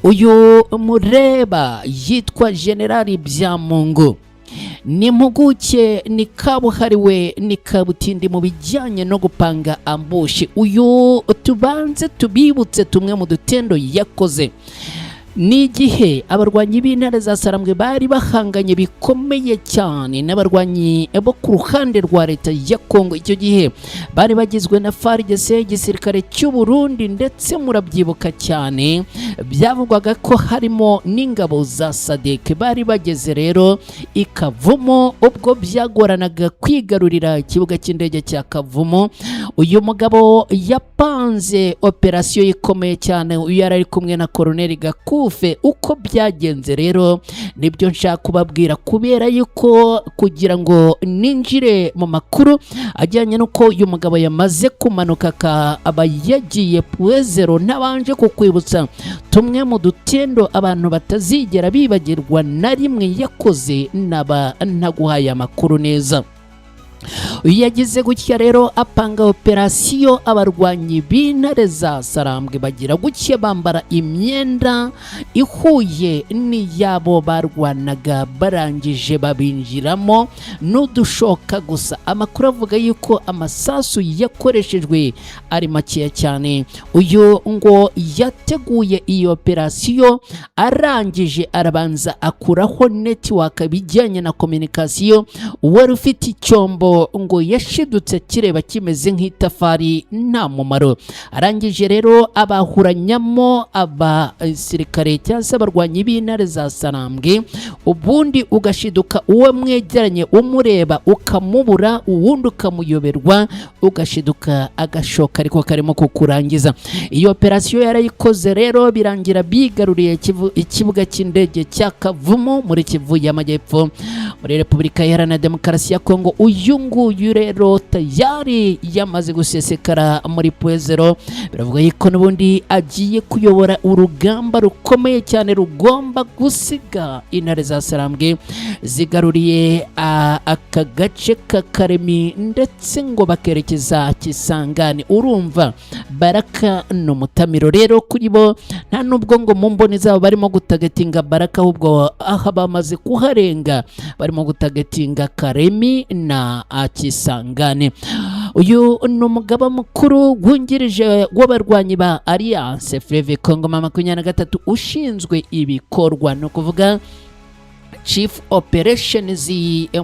uyu mureba yitwa Generali Byamungu, ni impuguke, ni kabuhariwe, ni kabutindi mu bijyanye no gupanga ambushi. Uyu tubanze tubibutse tumwe mu dutendo yakoze. Ni igihe abarwanyi b'intare za Sarambwe bari bahanganye bikomeye cyane n'abarwanyi bo ku ruhande rwa leta ya Kongo. Icyo gihe bari bagizwe na FARDC, igisirikare cy'u Burundi, ndetse murabyibuka cyane byavugwaga ko harimo n'ingabo za SADC. Bari bageze rero i Kavumu, ubwo byagoranaga kwigarurira ikibuga cy'indege cya Kavumu. Uyu mugabo yapanze operasiyo ikomeye cyane, uyu yari ari kumwe na Colonel Gakufe. Uko byagenze rero nibyo nshaka kubabwira, kubera yuko kugira ngo ninjire mu makuru ajyanye nuko uyu mugabo yamaze kumanuka aba yagiye Puezero, ntabanje kukwibutsa tumwe mu dutendo abantu batazigera bibagirwa na rimwe yakoze, naba ntaguhaye amakuru neza. Yagize gutya rero apanga operasiyo, abarwanyi b'intare za Sarambwe bagira gutya bambara imyenda ihuye n'iyabo barwanaga, barangije babinjiramo n'udushoka gusa. Amakuru avuga yuko amasasu yakoreshejwe ari makeya cyane. Uyu ngo yateguye iyi operasiyo, arangije arabanza akuraho network bijyanye na communication. Wari ufite icyombo ngo yashidutse kireba kimeze nk'itafari nta mumaro. Arangije rero abahuranyamo abasirikare cyangwa se abarwanyi b'intare za Sarambwe, ubundi ugashiduka uwo mwegeranye umureba ukamubura, uwundi ukamuyoberwa, ugashiduka agashoka ariko karimo kukurangiza. Iyo operasiyo yarayikoze rero, birangira bigaruriye ikibuga cy'indege cya Kavumu muri Kivu y'Amajyepfo muri Repubulika Iharanira Demokarasi ya Kongo. Uyu nguyu rero tayari yamaze gusesekara muri Puezero. Biravuga yuko n'ubundi agiye kuyobora urugamba rukomeye cyane rugomba gusiga intare za Sarambwe zigaruriye aka gace k'Akaremi, ndetse ngo bakerekeza Kisangani. Urumva Baraka n'umutamiro rero kuri bo, nta nubwo ngo mu mboni zabo barimo gutagetinga Baraka, ahubwo aha bamaze kuharenga, barimo gutagetinga Karemi na Kisangani. Uyu ni umugaba mukuru wungirije w'abarwanyi ba Alliance Fleuve Congo 23 ushinzwe ibikorwa, no kuvuga Chief Operations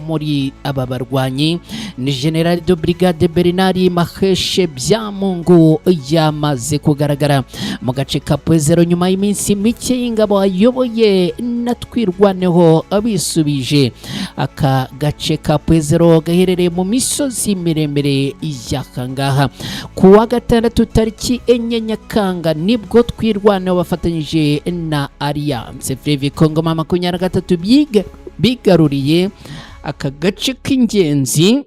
muri aba barwanyi ni General de Brigade Bernard Maheshe Byamungu. Yamaze kugaragara mu gace ka Puezero nyuma y'iminsi mike y'ingabo ayoboye na twirwaneho abisubije. Aka gace ka Puezero gaherereye mu misozi miremire y'akangaha. Ku wa gatandatu tariki 4 Nyakanga nibwo twirwaneho bafatanyije na Alliance Fleuve Congo 23 bigaruriye aka gace k'ingenzi.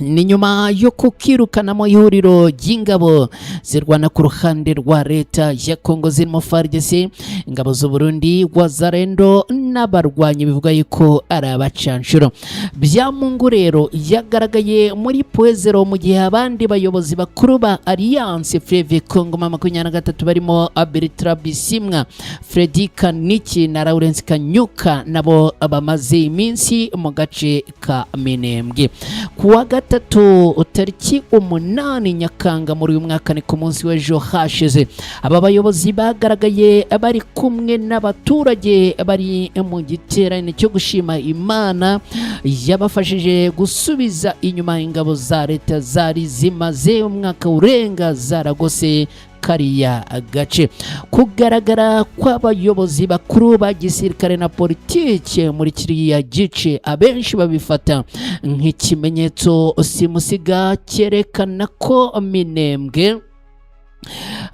Ni nyuma yo kukirukanamo ihuriro ry'ingabo zirwana ku ruhande rwa leta ya Kongo zirimo FARDC, ingabo z'u Burundi, Wazalendo n'abarwanyi bivuga yuko ari abacanshuro. Byamungu rero yagaragaye muri Puezero mu gihe abandi bayobozi bakuru ba Alliance Fleuve Congo 23 barimo Bertrand Bisimwa, Fredy Kaniki na Lawrence Kanyuka nabo bamaze iminsi mu gace ka Minembwe. Kuwa gatatu tariki 8 Nyakanga muri uyu mwaka, ni ku munsi w'ejo hashize, aba bayobozi bagaragaye bari kumwe n'abaturage bari mu giterane cyo gushima Imana yabafashije gusubiza inyuma ingabo za leta zari zimaze umwaka urenga zaragose kariya gace. Kugaragara kw'abayobozi bakuru ba gisirikare na politike muri kiriya gice, abenshi babifata nk'ikimenyetso simusiga cyerekana ko Minembwe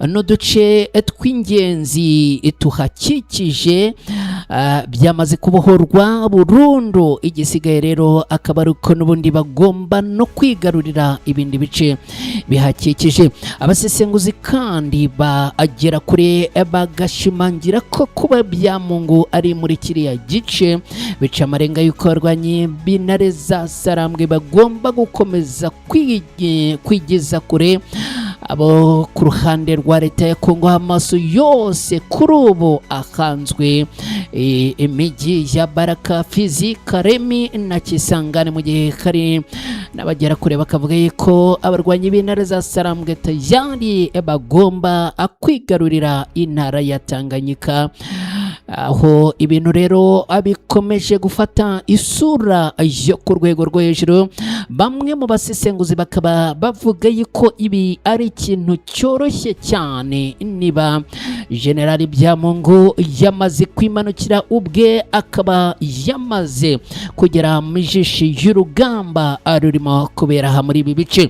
n'uduce tw'ingenzi tuhakikije byamaze kubohorwa burundu. Igisigaye rero akaba ari uko n'ubundi bagomba no kwigarurira ibindi bice bihakikije. Abasesenguzi kandi bagera kure bagashimangira ko kuba Byamungu ari muri kiriya gice bica amarenga y'uko abarwanyi b'intare za Sarambwe bagomba gukomeza kwigeza kure abo ku ruhande rwa leta ya Kongo amaso yose kuri ubu akanzwe imijyi ya Baraka, Fizi, Karemi na Kisangani, mu gihe kari n'abagera kure bakavuga ko abarwanyi b'intara za Sarambwe tayari bagomba kwigarurira intara ya Tanganyika, aho ibintu rero abikomeje gufata isura yo ku rwego rwo hejuru. Bamwe mu basesenguzi bakaba bavuga ko ibi ari ikintu cyoroshye cyane niba General Byamungu yamaze kwimanukira ubwe, akaba yamaze kugera mu jishi y'urugamba rurimo kubera aha muri ibi bice.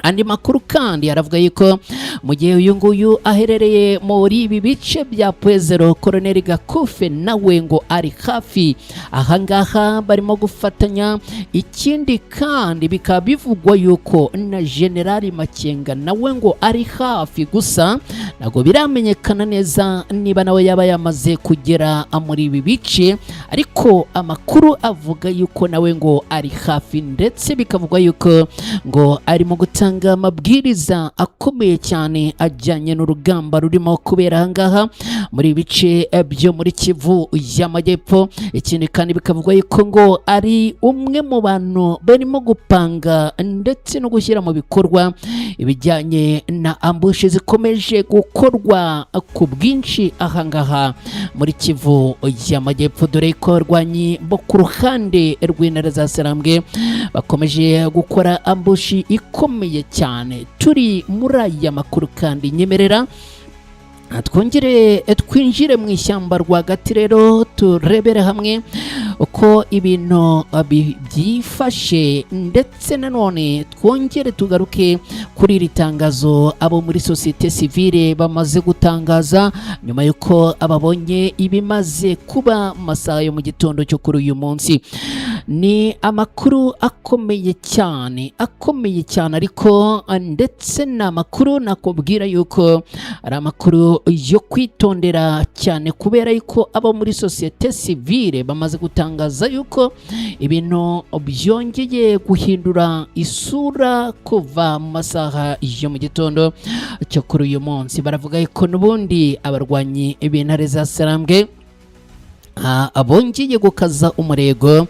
Andi makuru kandi aravuga yuko mu gihe uyu nguyu aherereye muri ibi bice bya Pwezero, Colonel Gakufe nawe ngo ari hafi ahangaha barimo gufatanya. Ikindi kandi bikaba bivugwa yuko na General Makenga nawe ngo ari hafi, gusa ntabwo biramenyekana neza niba nawe yaba yamaze kugera muri ibi bice, ariko amakuru avuga yuko nawe ngo ari hafi, ndetse bikavugwa yuko ngo arimo gutanga amabwiriza akomeye cyane ajyanye n'urugamba rurimo kubera ahangaha muri bice byo muri Kivu y'Amajyepfo. Ikindi kandi bikavugwa yuko ngo ari umwe mu bantu barimo gupanga ndetse no gushyira mu bikorwa ibijyanye na ambushi zikomeje gukorwa ku bwinshi ahangaha muri Kivu y'Amajyepfo, dore ko abarwanyi bo ku ruhande rw'intara za Sarambwe bakomeje gukora ambushi ikomeye cyane. Turi muri aya makuru kandi nyemerera twongere twinjire mu ishyamba rwagati rero turebere hamwe uko ibintu byifashe, ndetse nanone twongere tugaruke kuri iri tangazo abo muri societe civile bamaze gutangaza nyuma yuko ababonye ibimaze kuba masaha yo mu gitondo cyo kuri uyu munsi. Ni amakuru akomeye cyane ariko ndetse na makuru nakubwira yuko ari amakuru yo kwitondera cyane, kubera yuko abo muri societe civile bamaze gutangaza yuko ibintu byongeye guhindura isura kuva mu masaha yo mu gitondo cyo kuri uyu munsi. Baravuga yuko n'ubundi abarwanyi b'intare za Sarambwe abongeye gukaza umurego.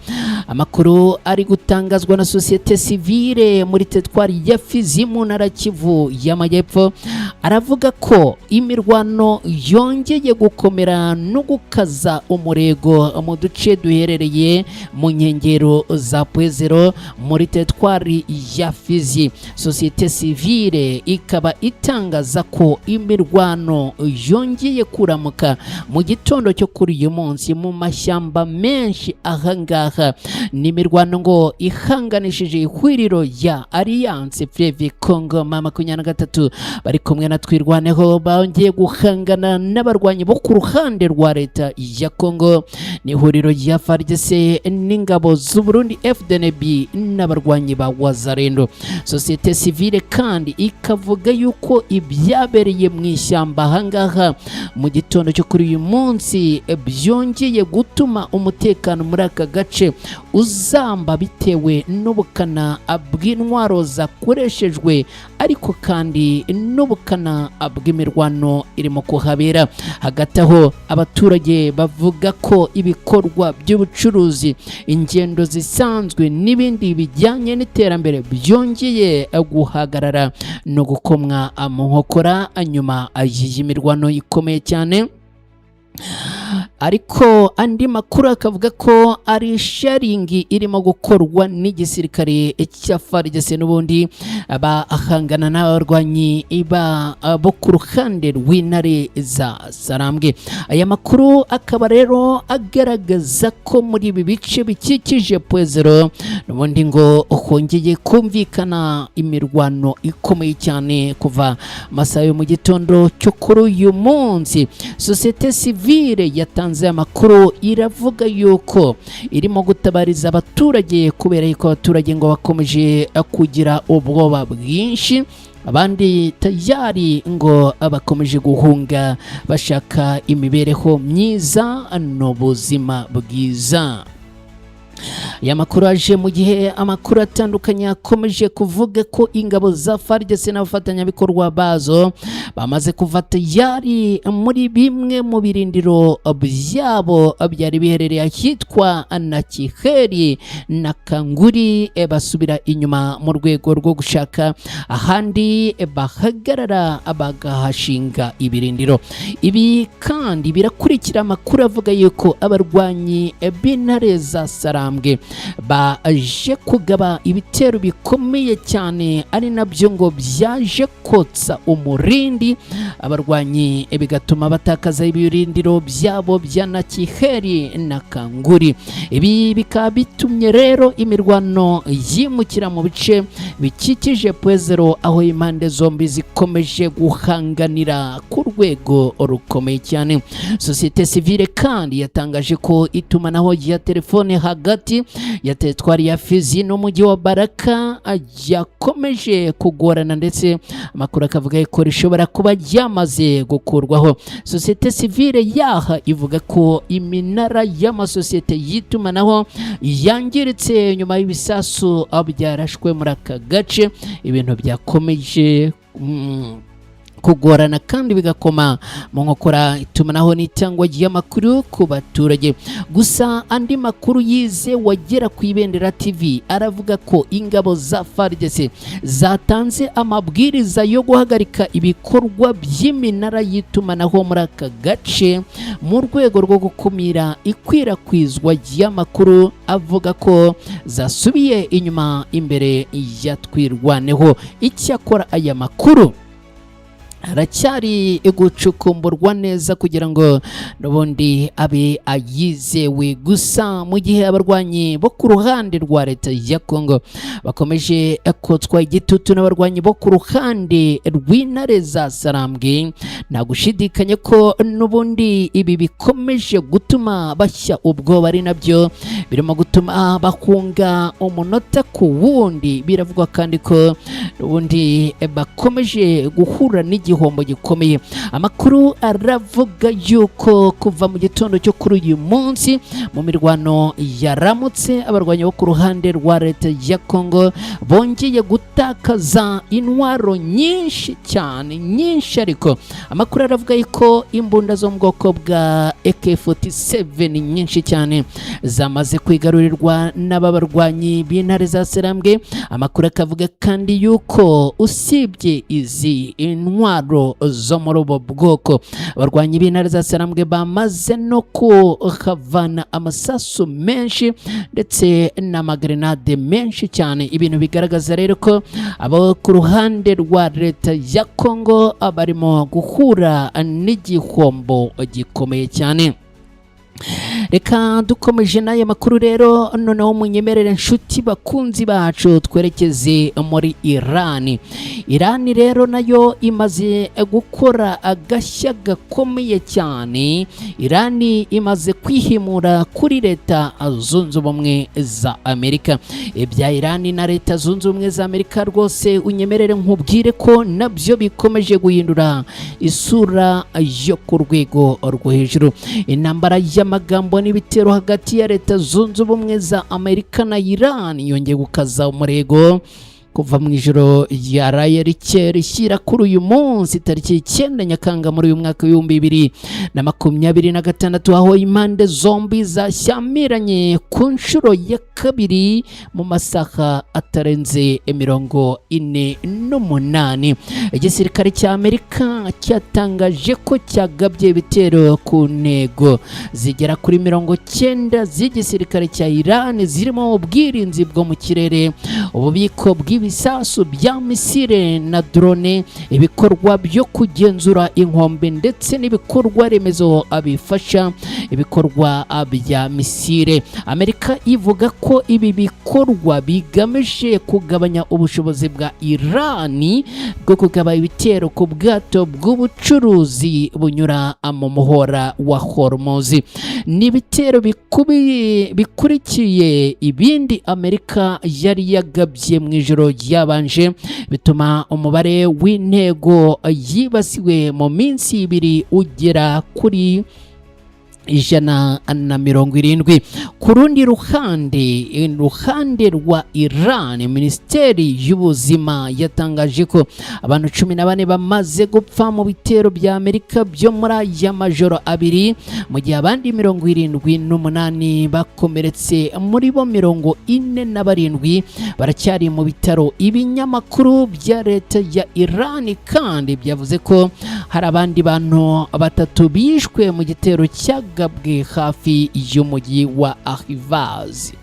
Amakuru ari gutangazwa na societe civile muri teritwari ya Fizi mu ntara Kivu y'Amajyepfo aravuga ko imirwano yongeye gukomera no gukaza umurego mu duce duherereye mu nkengero za Pwezero muri teritwari ya Fizi. Societe civile ikaba itangaza ko imirwano yongeye kuramuka mu gitondo cyo kuri uyu munsi mu mashyamba menshi ahangaha. Ni imirwano ngo ihanganishije ihuriro ya Alliance Fleuve Congo M23 bari kumwe na Twirwaneho bongeye guhangana n'abarwanyi bo ku ruhande rwa leta ya Congo. Ni ihuriro ya FARDC n'ingabo z'u Burundi FDNB n'abarwanyi ba Wazalendo. Societe civile kandi ikavuga yuko ibyabereye mu ishyamba ahangaha mu gitondo cyo kuri uyu munsi byongeye gutuma umutekano muri aka gace uzamba bitewe n'ubukana bw'intwaro zakoreshejwe, ariko kandi n'ubukana bw'imirwano irimo kuhabera. Hagati aho abaturage bavuga ko ibikorwa by'ubucuruzi, ingendo zisanzwe n'ibindi bijyanye n'iterambere byongeye guhagarara no gukomwa mu nkokora nyuma y'imirwano ikomeye cyane. Ariko andi makuru akavuga ko ari sharingi irimo gukorwa n'igisirikare cya FARDC n'ubundi abahangana n'abarwanyi bo ku ruhande rw'intare za Sarambwe. Aya makuru akaba rero agaragaza ko muri ibi bice bikikije Pwezero n'ubundi ngo hongeye kumvikana imirwano ikomeye cyane kuva masaha yo mu gitondo cyo kuri uyu munsi. Societe civile yatanze amakuru iravuga yuko irimo gutabariza abaturage kubera yuko abaturage ngo bakomeje kugira ubwoba bwinshi, abandi tayari ngo bakomeje guhunga bashaka imibereho myiza n'ubuzima bwiza. aya makuru aje mu gihe amakuru atandukanye akomeje kuvuga ko ingabo za FARDC n'abafatanyabikorwa bazo bamaze kuvata yari muri bimwe mu birindiro byabo byari biherereye ahitwa na Kiheri na Kanguri, basubira inyuma mu rwego rwo gushaka ahandi bahagarara bagahashinga ibirindiro. Ibi kandi birakurikira amakuru avuga yuko abarwanyi b'intare za Sarambwe baje kugaba ibitero bikomeye cyane, ari nabyo ngo byaje kotsa umurindi abarwanyi bigatuma batakaza ibirindiro byabo bya na Kiheri na Kanguri. Ibi bikaba bitumye rero imirwano yimukira mu bice bikikije Pwezero, aho impande zombi zikomeje guhanganira ku rwego rukomeye cyane. Sosiyete sivile kandi yatangaje ko itumanaho rya telefone hagati ya teritwari ya Fizi n'umujyi wa Baraka yakomeje kugorana, ndetse amakuru akavuga ko rishobora kuba ryamaze gukurwaho. Sosiyete sivile yaha ivuga ko iminara y'amasosiyete y'itumanaho yangiritse nyuma y'ibisasu byarashwe muri aka gace. Ibintu byakomeje kugorana kandi bigakoma mu nkokora itumanaho n'itangwa ry'amakuru ku baturage. Gusa andi makuru yize wagera ku Ibendera TV aravuga ko ingabo za FARDC zatanze amabwiriza yo guhagarika ibikorwa by'iminara y'itumanaho muri aka gace mu rwego rwo gukumira ikwirakwizwa ry'amakuru avuga ko zasubiye inyuma imbere ya twirwaneho. Icyakora aya makuru aracyari gucukumburwa neza kugira ngo n'ubundi abe ayizewe. Gusa mu gihe abarwanyi bo ku ruhande rwa leta ya Kongo bakomeje kotswa igitutu n'abarwanyi bo ku ruhande rw'intare za Sarambwe, nta gushidikanya ko n'ubundi ibi bikomeje gutuma bashya ubwoba, ari nabyo birimo gutuma bahunga umunota ku wundi. Biravugwa kandi ko n'ubundi bakomeje guhura igihombo gikomeye. Amakuru aravuga yuko kuva mu gitondo cyo kuri uyu munsi mu mirwano yaramutse, abarwanyi bo ku ruhande rwa leta ya Kongo bongeye gutakaza intwaro nyinshi cyane, ariko amakuru aravuga yuko imbunda zo mu bwoko bwa AK47 nyinshi cyane zamaze kwigarurirwa n'ababarwanyi b'intare za Sarambwe. Amakuru akavuga kandi yuko usibye izi intwaro zo muri ubu bwoko, abarwanyi b'intare za Sarambwe bamaze no kuhavana amasasu menshi ndetse n'amagrenade menshi cyane. Ibintu bigaragaza rero ko abo ku ruhande rwa leta ya Kongo barimo guhura n'igihombo gikomeye cyane. Reka dukomeje n'aya makuru rero, noneho munyemerere nshuti bakunzi bacu twerekeze muri Irani rero nayo imaze gukora agashya gakomeye cyane. Irani imaze kwihimura kuri leta zunze ubumwe za Amerika. Ibya Irani na leta zunze ubumwe za Amerika rwose unyemerere nkubwire ko nabyo bikomeje guhindura isura yo ku rwego rwo hejuru. Intambara y'amagambo n'ibitero hagati ya leta zunze ubumwe za Amerika na Iran yongeye gukaza umurego kuva mu ijoro yaraye rishyira kuri uyu munsi tariki 9 Nyakanga muri uyu mwaka w'2026, aho impande zombi zashyamiranye ku nshuro ya kabiri mu masaha atarenze 48. Igisirikare cya Amerika cyatangaje ko cyagabye ibitero ku ntego zigera kuri 90 z'igisirikare cya Iran, zirimo ubwirinzi bwo mu kirere, ububiko ibisasu bya misile na drone, ibikorwa byo kugenzura inkombe ndetse n'ibikorwa remezo abifasha ibikorwa bya misile. Amerika ivuga ko ibi bikorwa bigamije kugabanya ubushobozi bwa Irani bwo kugaba ibitero ku bwato bw'ubucuruzi bunyura mu muhora wa Hormuz. Ni ibitero bikurikiye ibindi Amerika yari yagabye mu ijoro ryabanje, bituma umubare w'intego yibasiwe mu minsi ibiri ugera kuri 170. Ku rundi ruhande rwa Iran, Minisiteri y'Ubuzima yatangaje ko abantu 14 bamaze gupfa mu bitero bya Amerika byo muri aya majoro abiri, mu gihe abandi 78 bakomeretse, muri bo 47 baracyari mu bitaro. Ibinyamakuru bya leta ya Iran kandi byavuze ko hari abandi bantu 3 bishwe mu gitero cyagabwe hafi y'umujyi wa Ahvaz.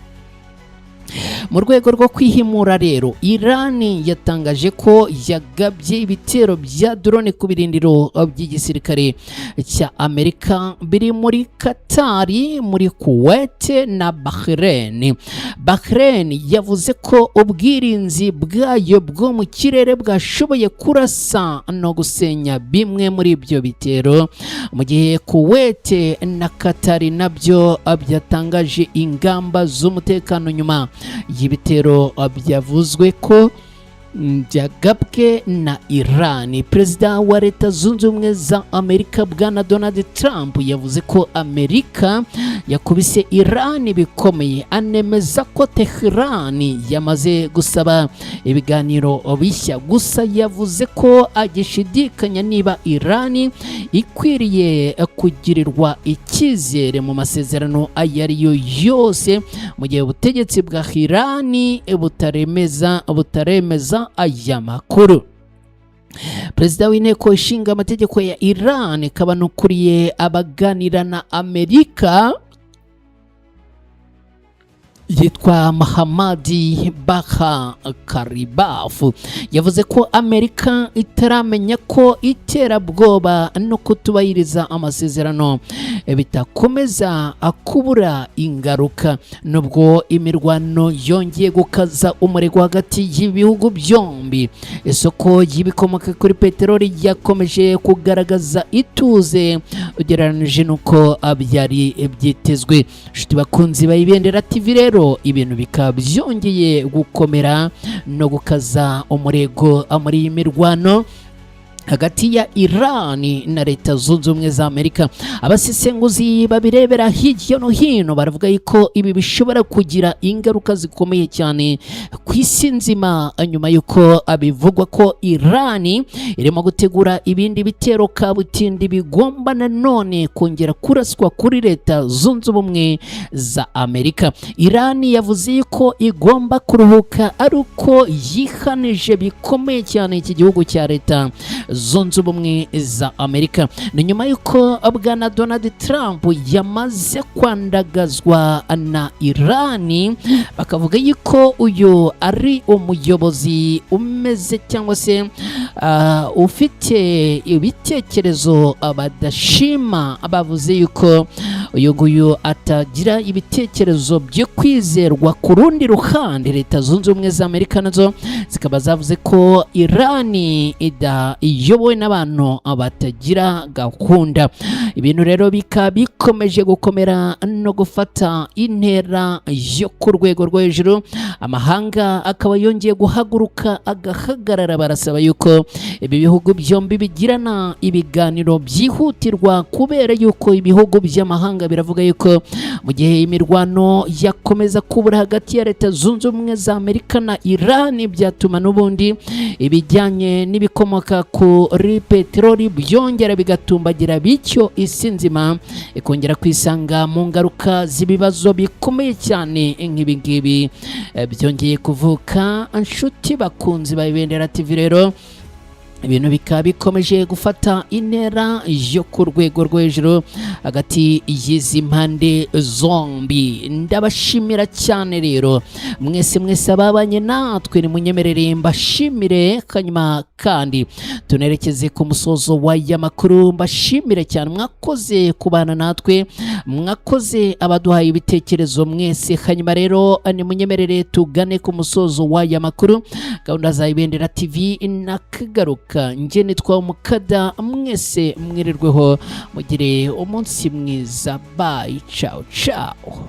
Mu rwego rwo kwihimura rero, Iran yatangaje ko yagabye ibitero bya drone ku birindiro by'igisirikare cya Amerika biri muri Qatar, muri Kuwait na Bahrain. Bahrain yavuze ko ubwirinzi bwayo bwo mu kirere bwashoboye kurasa no gusenya bimwe muri ibyo bitero, mu gihe Kuwait na Qatar nabyo byatangaje ingamba z'umutekano nyuma y'ibitero byavuzwe ko byagabwe na Iran. Perezida wa Leta Zunze Ubumwe za Amerika Bwana Donald Trump yavuze ko Amerika yakubise Iran bikomeye, anemeza ko Tehran yamaze gusaba ibiganiro bishya. Gusa yavuze ko agishidikanya niba Iran ikwiriye kugirirwa icyizere mu masezerano ayo ari yo yose, mu gihe ubutegetsi bwa Iran butaremeza aya makuru. Perezida w'inteko ishinga amategeko ya Iran kabanukuriye abaganira na Amerika yitwa Mahamadi Baha Karibaf yavuze ko Amerika itaramenya ko iterabwoba no kutubahiriza amasezerano bitakomeza kubura ingaruka, nubwo imirwano yongeye gukaza umurego hagati y'ibihugu byombi. Isoko y'ibikomoka kuri peteroli yakomeje kugaragaza ituze ugereranije nuko byari byitezwe. Nshuti bakunzi bayibendera TV rero, ibintu bikaba byongeye gukomera no gukaza umurego muri iyi mirwano hagati ya Iran na Leta Zunze Ubumwe za Amerika. Abasesenguzi babirebera hirya no hino baravuga yuko ibi bishobora kugira ingaruka zikomeye cyane ku isi nzima, nyuma yuko abivugwa ko Iran irimo gutegura ibindi bitero kabutindi bigomba nanone kongera kuraswa kuri Leta Zunze Ubumwe za Amerika. Iran yavuze yuko igomba kuruhuka ari uko yihanije bikomeye cyane iki gihugu cya Leta Zunze Ubumwe za Amerika. Ni nyuma yuko Bwana Donald Trump yamaze kwandagazwa na Iran, bakavuga yuko uyu ari umuyobozi umeze cyangwa se ufite ibitekerezo badashima. Bavuze yuko uyu nguyu atagira ibitekerezo byo kwizerwa. Ku rundi ruhande, Leta Zunze Ubumwe za Amerika nazo zikaba zavuze ko Iran iyobowe n'abantu batagira gahunda. Ibintu rero bikaba bikomeje gukomera no gufata intera yo ku rwego rwo hejuru. Amahanga akaba yongeye guhaguruka agahagarara, barasaba yuko ibi bihugu byombi bigirana ibiganiro byihutirwa, kubera yuko ibihugu by'amahanga biravuga yuko mu gihe imirwano yakomeza kubura hagati ya Leta Zunze Ubumwe za Amerika na Iran, byatuma n'ubundi ibijyanye n'ibikomoka kuri peteroli byongera bigatumbagira, bityo isi nzima ikongera kwisanga mu ngaruka z'ibibazo bikomeye cyane nk'ibi ngibi byongeye kuvuka. Inshuti bakunzi bayibendera TV rero, ibintu bikaba bikomeje gufata intera yo ku rwego rwo hejuru hagati y'izi mpande zombi. Ndabashimira cyane rero mwese ababanye natwe, ni munyemerere mbashimire, hanyuma kandi tunerekeze ku musozo w'aya makuru. Mbashimire cyane, mwakoze kubana natwe, mwakoze abaduhaye ibitekerezo mwese. Hanyuma rero ni munyemerere tugane ku musozo w'aya makuru. Gahunda za Ibendera TV nakagaruka. Nje nitwa Umukada, mwese mwirirweho, mugire umunsi mwiza. Bye, ciao ciao.